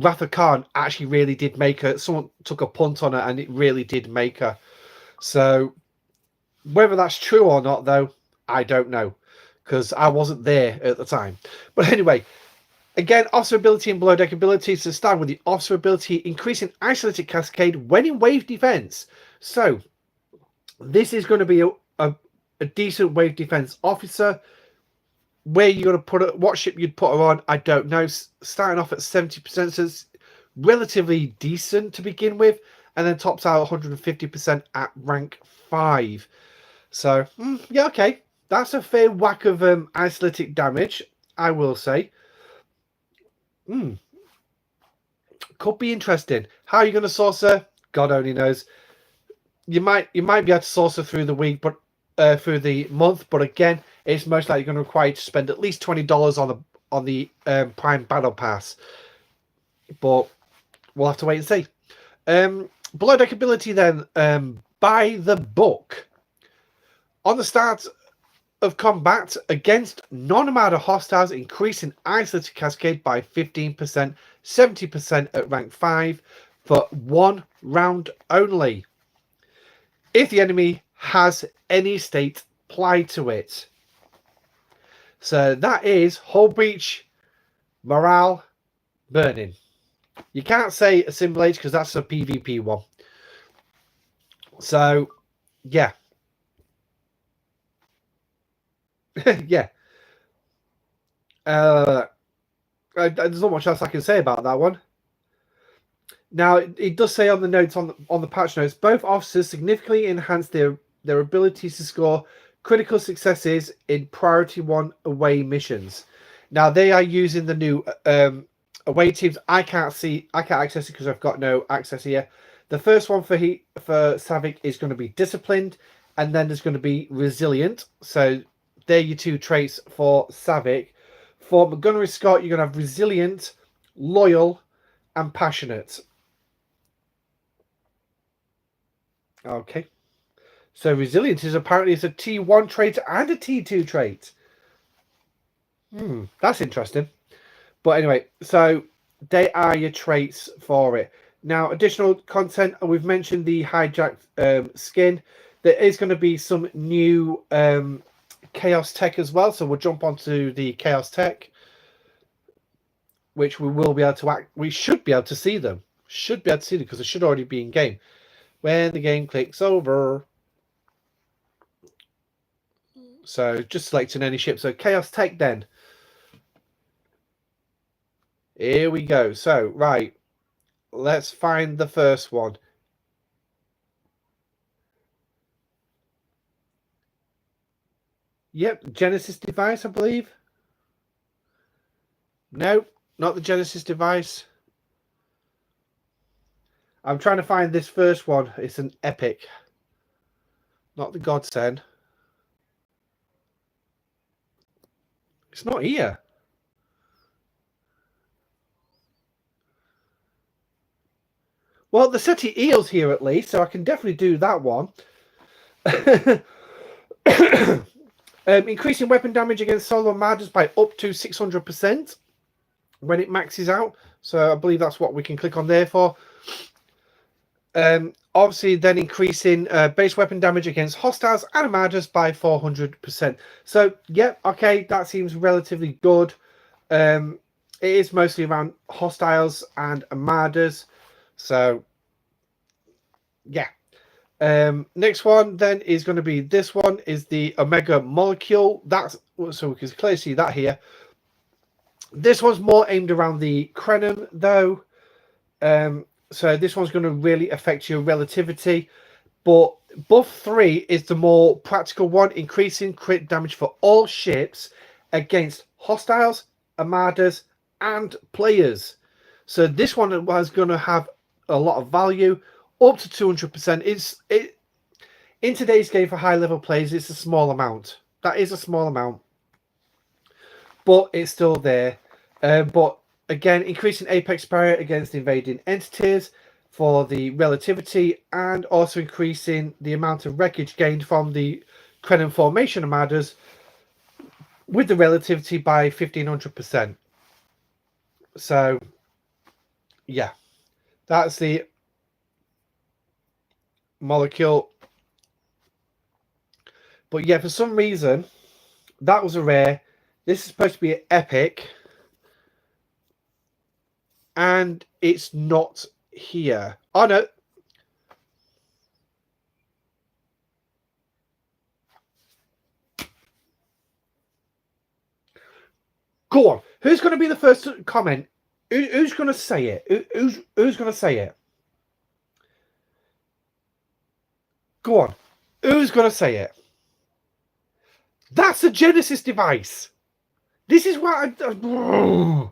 Speaker 1: Wrath of Khan actually really did make her. Someone took a punt on her, and it really did make her. So, whether that's true or not, though, I don't know, because I wasn't there at the time. But anyway, again, officer ability and below deck ability. So, starting with the officer ability, increasing isolated cascade when in wave defense. So, this is going to be a decent wave defense officer. Where you're going to put it, what ship you'd put her on, I don't know. Starting off at 70%, so it's relatively decent to begin with, and then tops out 150% at rank 5. So, yeah, okay. That's a fair whack of isolatic damage, I will say. Could be interesting. How are you going to source her? God only knows. You might be able to source her through the week, but through the month. But again, it's most likely going to require you to spend at least $20 on the Prime Battle Pass. But we'll have to wait and see. Below deck ability then, by the book. On the start of combat against non-Armada hostiles, increasing isolated cascade by 15%, 70% at rank 5 for 1 round only. If the enemy has any state applied to it. So that is hull breach, morale, burning. You can't say assimilate because that's a PvP one. So, yeah. Yeah. There's not much else I can say about that one. Now, it does say on the notes, on the patch notes, both officers significantly enhance their abilities to score critical successes in Priority 1 away missions. Now, they are using the new away teams. I can't access it because I've got no access here. The first one for Savick is going to be disciplined, and then there's going to be resilient. So, they're your two traits for Savick. For Montgomery Scott, you're going to have resilient, loyal, and passionate. Okay. So resilient is apparently it's a T1 trait and a T2 trait. That's interesting. But anyway, so they are your traits for it. Now, additional content, and we've mentioned the hijacked skin. There is going to be some new Chaos Tech as well. So we'll jump onto the Chaos Tech, which we will be able to we should be able to see them. Should be able to see them because they should already be in game. When the game clicks over. So just selecting any ship. So Chaos Tech then. Here we go. So, right. Let's find the first one. Yep, Genesis device, I believe. No, not the Genesis device. I'm trying to find this first one. It's an epic. Not the Godsend. It's not here. Well, the Seti Eel's here at least, so I can definitely do that one. Increasing weapon damage against solo Armadas by up to 600% when it maxes out. So I believe that's what we can click on there for. Obviously, then increasing base weapon damage against hostiles and Armadas by 400%. So, yeah, okay, that seems relatively good. It is mostly around hostiles and Armadas. So, yeah. Next one then is going to be this one, is the Omega Molecule. That's so we can clearly see that here. This one's more aimed around the Krenim, though. So this one's going to really affect your relativity. But buff 3 is the more practical one, increasing crit damage for all ships against hostiles, Armadas, and players. So this one was going to have a lot of value. up to 200%. In today's game for high level players, it's a small amount. That is a small amount, but it's still there. But again, increasing apex power against invading entities for the relativity, and also increasing the amount of wreckage gained from the Krenan formation armadas with the relativity by 1500%. So yeah, that's the molecule. But yeah, for some reason, that was a rare. This is supposed to be an epic. And it's not here. Oh, no. Go on. Who's going to be the first to comment? Who's going to say it? Who's going to say it? Go on. Who's going to say it? That's a Genesis device. This is what I...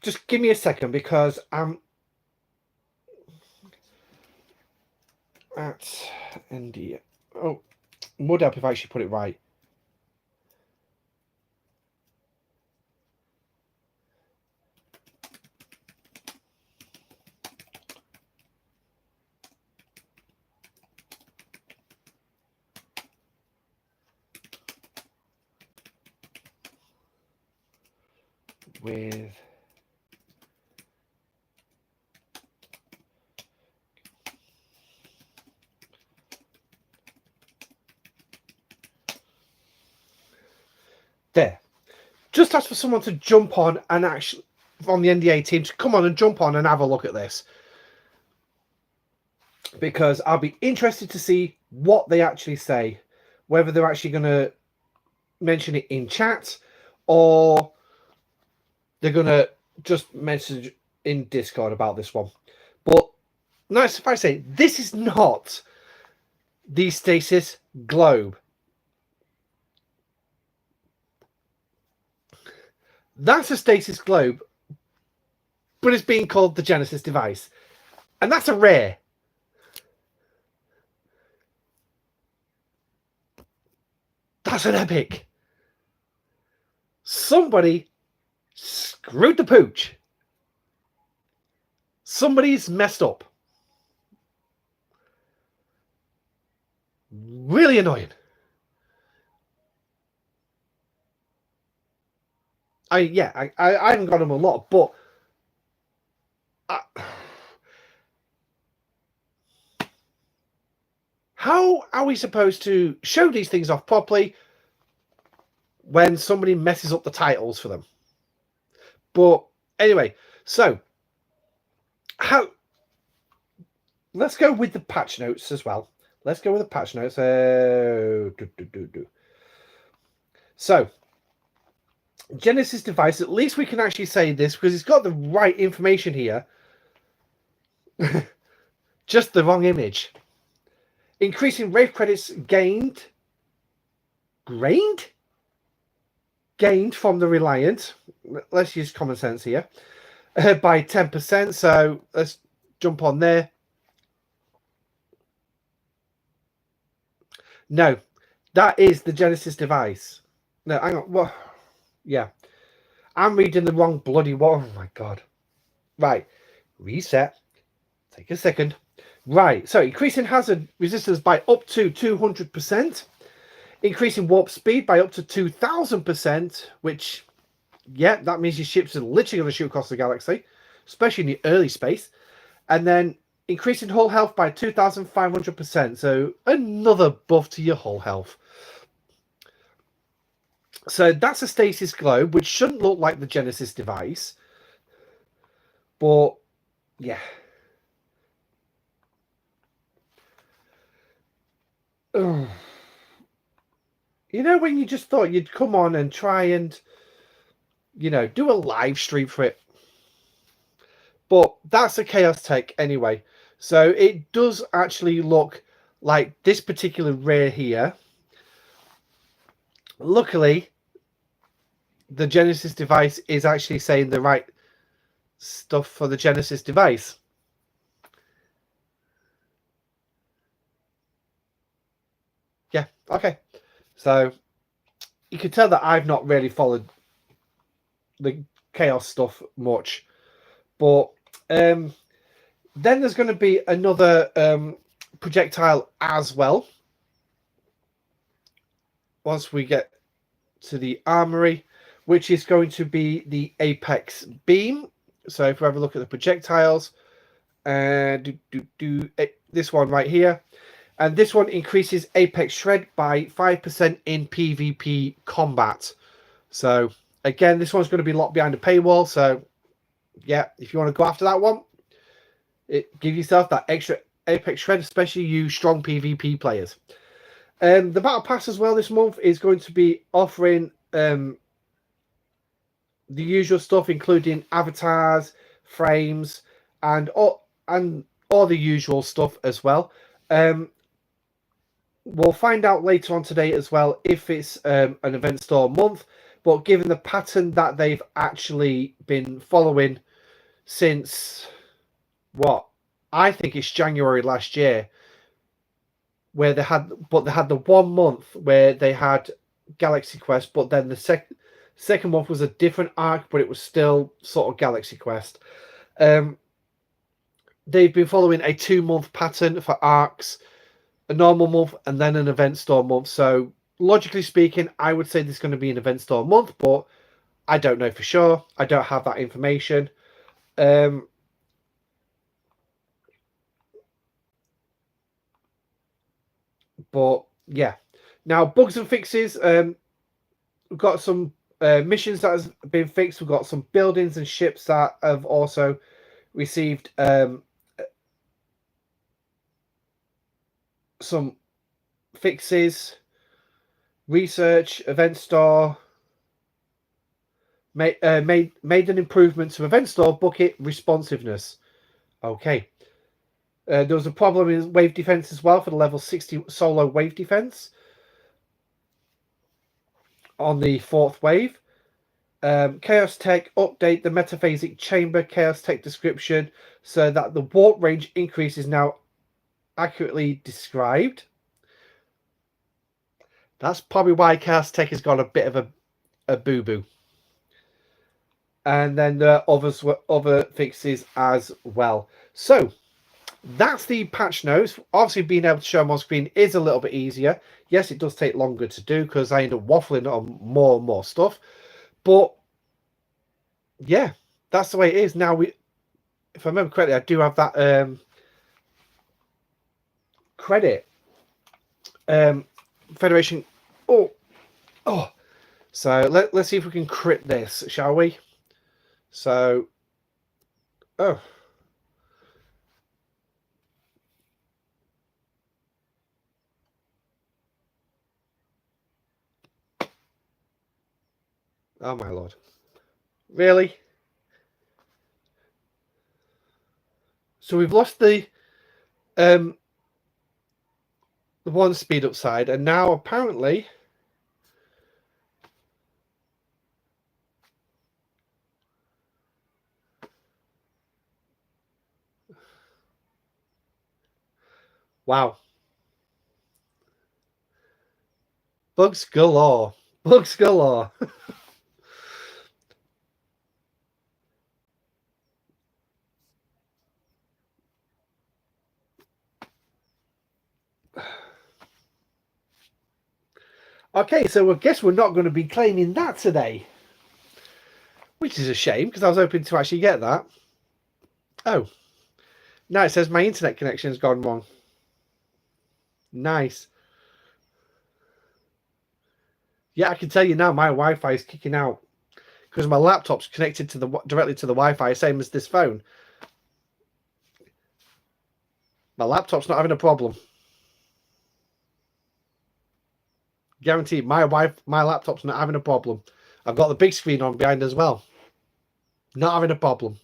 Speaker 1: Just give me a second, because I'm at India. Oh, would help if I actually put it right. With there. Just ask for someone to jump on and actually, on the NDA team, to come on and jump on and have a look at this. Because I'll be interested to see what they actually say. Whether they're actually going to mention it in chat, or they're going to just message in Discord about this one. But nice if I say, this is not the stasis globe. That's a stasis globe, but it's being called the Genesis device. And that's a rare. That's an epic. Somebody screwed the pooch. Somebody's messed up. Really annoying. I haven't got them a lot, but how are we supposed to show these things off properly when somebody messes up the titles for them? But anyway, so let's go with the patch notes as well. Let's go with the patch notes. So, Genesis device, at least we can actually say this, because it's got the right information here. Just the wrong image. Increasing Wraith credits gained from the Reliant. Let's use common sense here. By 10%. So let's jump on there. No, that is the Genesis device. No, hang on. Well, yeah. I'm reading the wrong bloody one. Oh my God. Right. Reset. Take a second. Right. So increasing hazard resistance by up to 200%. Increasing warp speed by up to 2,000%, which, yeah, that means your ships are literally going to shoot across the galaxy, especially in the early space. And then increasing hull health by 2,500%. So another buff to your hull health. So that's a stasis globe, which shouldn't look like the Genesis device. But, yeah. Ugh. You know, when you just thought you'd come on and try and, you know, do a live stream for it. But that's a Chaos Tech anyway. So it does actually look like this particular rare here. Luckily, the Genesis device is actually saying the right stuff for the Genesis device. Yeah, okay. So you can tell that I've not really followed the Chaos stuff much. But then there's going to be another projectile as well. Once we get to the armory, which is going to be the Apex Beam. So if we have a look at the projectiles, and this one right here, and this one increases Apex Shred by 5% in PvP combat. So again, this one's going to be locked behind a paywall. So yeah, if you want to go after that one, give yourself that extra Apex Shred, especially you strong PvP players. The Battle Pass as well this month is going to be offering the usual stuff, including avatars, frames, and all the usual stuff as well. We'll find out later on today as well if it's an event store month. But given the pattern that they've actually been following since what I think it's January last year, where they had the 1 month where they had Galaxy Quest, but then the second month was a different arc, but it was still sort of Galaxy Quest. They've been following a 2-month pattern for arcs, a normal month, and then an event store month. So logically speaking, I would say there's going to be an event store month, but I don't know for sure. I don't have that information. But yeah, now bugs and fixes. We've got some missions that has been fixed. We've got some buildings and ships that have also received some fixes. Research, event store made an improvement to event store bucket responsiveness. Okay. There was a problem in wave defense as well for the level 60 solo wave defense on the 4th wave. Chaos Tech update the metaphasic chamber Chaos Tech description so that the warp range increase is now accurately described. That's probably why Chaos Tech has got a bit of a boo-boo. And then there are other fixes as well. So that's the patch notes. Obviously, being able to show them on screen is a little bit easier. Yes, it does take longer to do because I end up waffling on more and more stuff. But yeah, that's the way it is. Now, if I remember correctly, I do have that credit. Federation. Oh. So let's see if we can crit this, shall we? So, oh my lord, really? So we've lost the 1 speed up side, and now apparently wow. Bugs galore. Bugs galore. Okay, so I guess we're not going to be claiming that today. Which is a shame, because I was hoping to actually get that. Oh. Now it says my internet connection has gone wrong. Nice. Yeah, I can tell you now my Wi-Fi is kicking out. Because my laptop's connected to directly to the Wi-Fi, same as this phone. My laptop's not having a problem. Guaranteed, my laptop's not having a problem. I've got the big screen on behind as well. Not having a problem.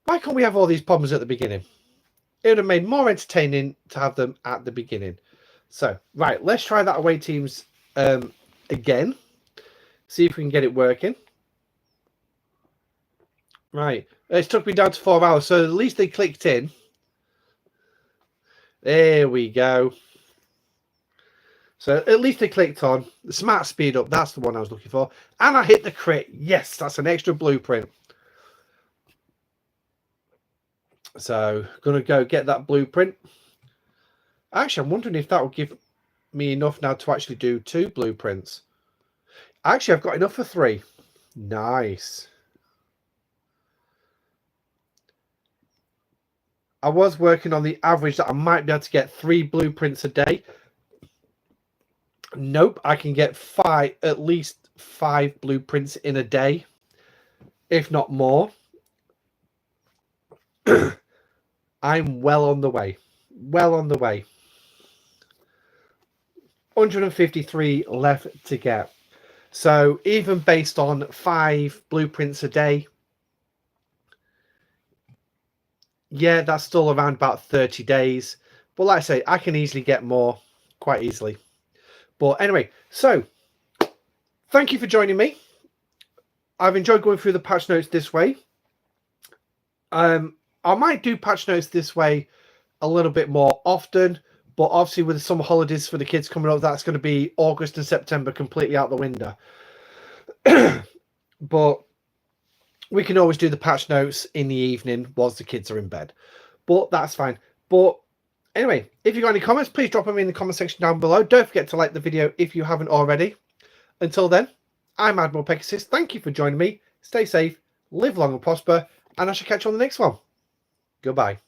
Speaker 1: Why can't we have all these problems at the beginning? It would have made more entertaining to have them at the beginning. So, right, let's try that away teams again. See if we can get it working. Right, it's took me down to 4 hours, so at least they clicked in. There we go. So at least they clicked on. The smart speed up, that's the one I was looking for. And I hit the crit. Yes, that's an extra blueprint. So going to go get that blueprint. Actually, I'm wondering if that will give me enough now to actually do 2 blueprints. Actually, I've got enough for 3. Nice. I was working on the average that I might be able to get 3 blueprints a day. Nope, I can get at least 5 blueprints in a day, if not more. I'm well on the way. Well on the way. 153 left to get. So even based on 5 blueprints a day, yeah, that's still around about 30 days. But like I say, I can easily get more quite easily. But anyway, so thank you for joining me. I've enjoyed going through the patch notes this way. I might do patch notes this way a little bit more often, but obviously with the summer holidays for the kids coming up, that's going to be August and September completely out the window. But we can always do the patch notes in the evening whilst the kids are in bed. But that's fine. But anyway, if you've got any comments, please drop them in the comment section down below. Don't forget to like the video if you haven't already. Until then, I'm Admiral Pegasus. Thank you for joining me. Stay safe, live long and prosper, and I shall catch you on the next one. Goodbye.